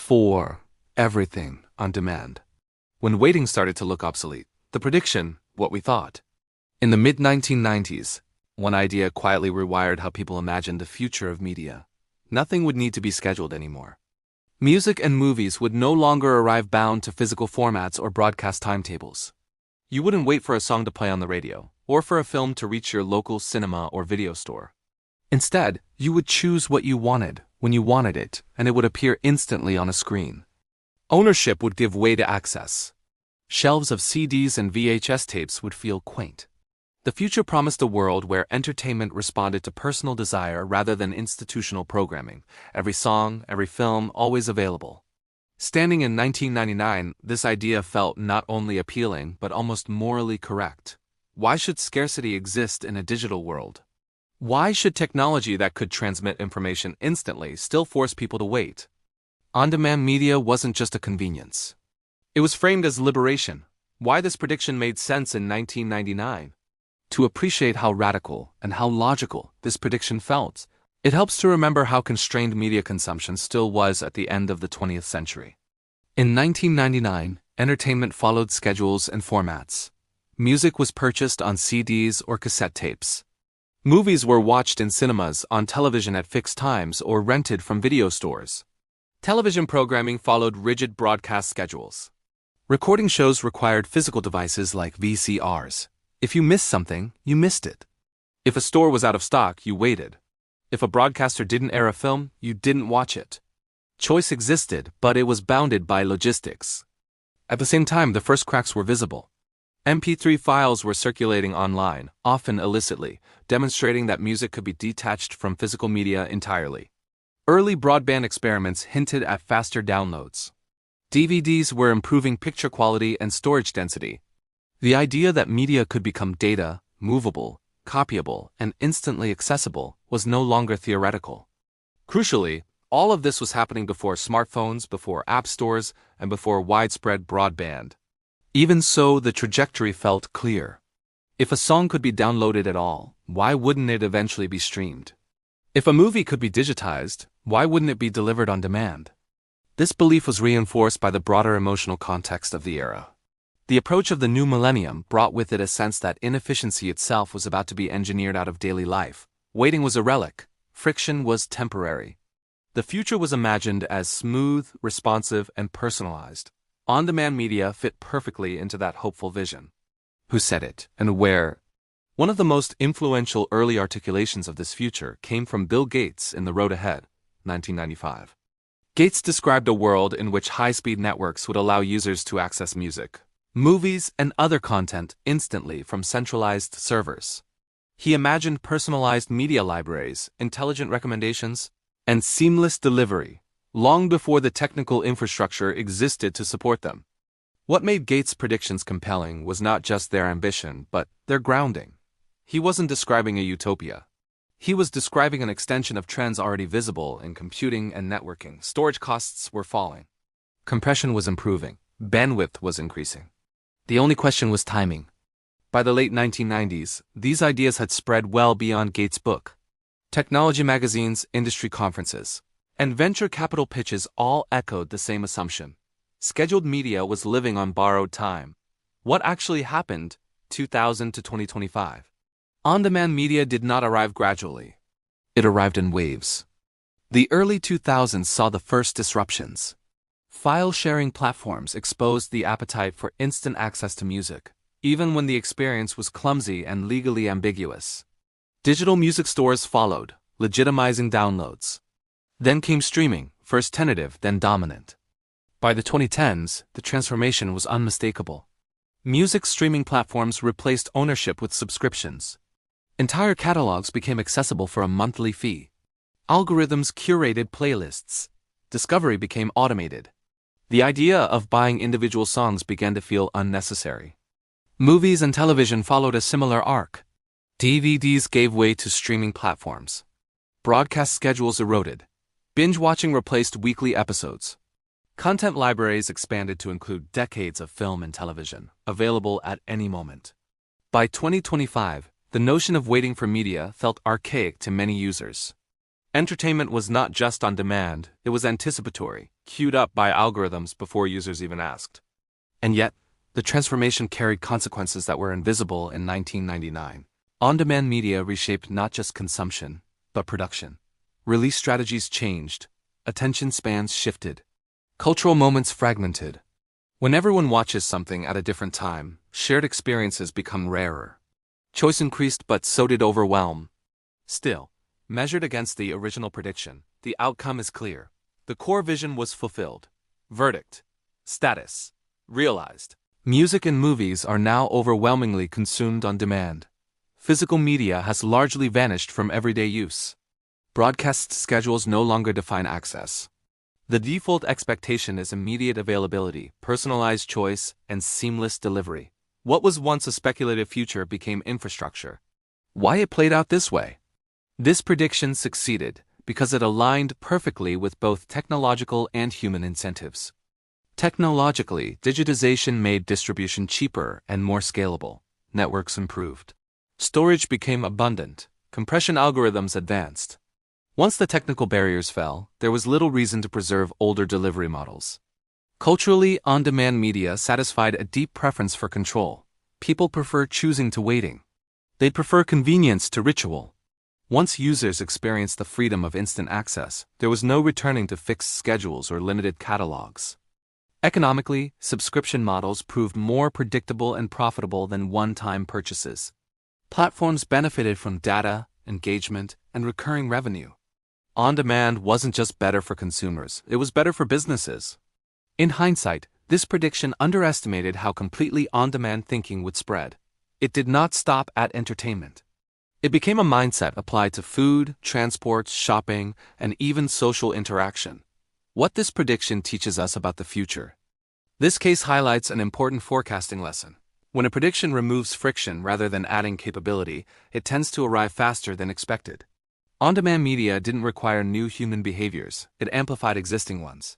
before everything on demand. When waiting started to look obsolete, the prediction, what we thought. In the mid-1990s, one idea quietly rewired how people imagined the future of media. Nothing would need to be scheduled anymore. Music and movies would no longer arrive bound to physical formats or broadcast timetables. You wouldn't wait for a song to play on the radio, or for a film to reach your local cinema or video store. Instead, you would choose what you wanted, when you wanted it, and it would appear instantly on a screen. Ownership would give way to access. Shelves of CDs and VHS tapes would feel quaint. The future promised a world where entertainment responded to personal desire rather than institutional programming. Every song, every film, always available. Standing in 1999, this idea felt not only appealing but almost morally correct. Why should scarcity exist in a digital world? Why should technology that could transmit information instantly still force people to wait? On-demand media wasn't just a convenience. It was framed as liberation. Why this prediction made sense in 1999? To appreciate how radical and how logical this prediction felt, it helps to remember how constrained media consumption still was at the end of the 20th century. In 1999, entertainment followed schedules and formats. Music was purchased on CDs or cassette tapes. Movies were watched in cinemas, on television at fixed times, or rented from video stores. Television programming followed rigid broadcast schedules. Recording shows required physical devices like VCRs. If you missed something, you missed it. If a store was out of stock, you waited. If a broadcaster didn't air a film, you didn't watch it. Choice existed, but it was bounded by logistics. At the same time, the first cracks were visible. MP3 files were circulating online, often illicitly, demonstrating that music could be detached from physical media entirely. Early broadband experiments hinted at faster downloads. DVDs were improving picture quality and storage density. The idea that media could become data, movable, copyable, and instantly accessible was no longer theoretical. Crucially, all of this was happening before smartphones, before app stores, and before widespread broadband. Even so, the trajectory felt clear. If a song could be downloaded at all, why wouldn't it eventually be streamed? If a movie could be digitized, why wouldn't it be delivered on demand? This belief was reinforced by the broader emotional context of the era. The approach of the new millennium brought with it a sense that inefficiency itself was about to be engineered out of daily life. Waiting was a relic. Friction was temporary. The future was imagined as smooth, responsive, and personalized. On-demand media fit perfectly into that hopeful vision. Who said it, and where? One of the most influential early articulations of this future came from Bill Gates in The Road Ahead, 1995. Gates described a world in which high-speed networks would allow users to access music, movies, and other content instantly from centralized servers. He imagined personalized media libraries, intelligent recommendations, and seamless delivery, long before the technical infrastructure existed to support them. What made Gates' predictions compelling was not just their ambition, but their grounding. He wasn't describing a utopia. He was describing an extension of trends already visible in computing and networking. Storage costs were falling. Compression was improving. Bandwidth was increasing. The only question was timing. By the late 1990s, these ideas had spread well beyond Gates' book. Technology magazines, industry conferences, and venture capital pitches all echoed the same assumption. Scheduled media was living on borrowed time. What actually happened 2000 to 2025? On-demand media did not arrive gradually. It arrived in waves. The early 2000s saw the first disruptions. File-sharing platforms exposed the appetite for instant access to music, even when the experience was clumsy and legally ambiguous. Digital music stores followed, legitimizing downloads. Then came streaming, first tentative, then dominant. By the 2010s, the transformation was unmistakable. Music streaming platforms replaced ownership with subscriptions. Entire catalogs became accessible for a monthly fee. Algorithms curated playlists. Discovery became automated. The idea of buying individual songs began to feel unnecessary. Movies and television followed a similar arc. DVDs gave way to streaming platforms. Broadcast schedules eroded. Binge-watching replaced weekly episodes. Content libraries expanded to include decades of film and television, available at any moment. By 2025, the notion of waiting for media felt archaic to many users. Entertainment was not just on demand, it was anticipatory. queued up by algorithms before users even asked. And yet, the transformation carried consequences that were invisible in 1999. On-demand media reshaped not just consumption, but production. Release strategies changed, attention spans shifted, cultural moments fragmented. When everyone watches something at a different time, shared experiences become rarer. Choice increased, but so did overwhelm. Still, measured against the original prediction, the outcome is clear. The core vision was fulfilled. Verdict. Status. Realized. Music and movies are now overwhelmingly consumed on demand. Physical media has largely vanished from everyday use. Broadcast schedules no longer define access. The default expectation is immediate availability, personalized choice, and seamless delivery. What was once a speculative future became infrastructure. Why it played out this way? This prediction succeeded because it aligned perfectly with both technological and human incentives. Technologically, digitization made distribution cheaper and more scalable. Networks improved. Storage became abundant. Compression algorithms advanced. Once the technical barriers fell, there was little reason to preserve older delivery models. Culturally, on-demand media satisfied a deep preference for control. People prefer choosing to waiting. They'd prefer convenience to ritual. Once users experienced the freedom of instant access, there was no returning to fixed schedules or limited catalogs. Economically, subscription models proved more predictable and profitable than one-time purchases. Platforms benefited from data, engagement, and recurring revenue. On-demand wasn't just better for consumers, it was better for businesses. In hindsight, this prediction underestimated how completely on-demand thinking would spread. It did not stop at entertainment. It became a mindset applied to food, transport, shopping, and even social interaction. What this prediction teaches us about the future. This case highlights an important forecasting lesson. When a prediction removes friction rather than adding capability, it tends to arrive faster than expected. On-demand media didn't require new human behaviors, it amplified existing ones.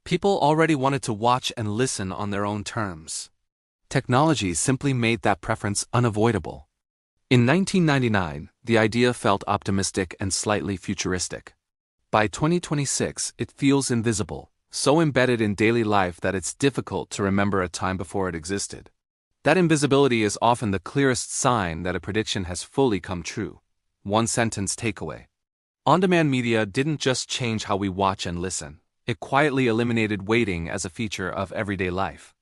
People already wanted to watch and listen on their own terms. Technology simply made that preference unavoidable. In 1999, the idea felt optimistic and slightly futuristic. By 2026, it feels invisible, so embedded in daily life that it's difficult to remember a time before it existed. That invisibility is often the clearest sign that a prediction has fully come true. One sentence takeaway. On-demand media didn't just change how we watch and listen. It quietly eliminated waiting as a feature of everyday life.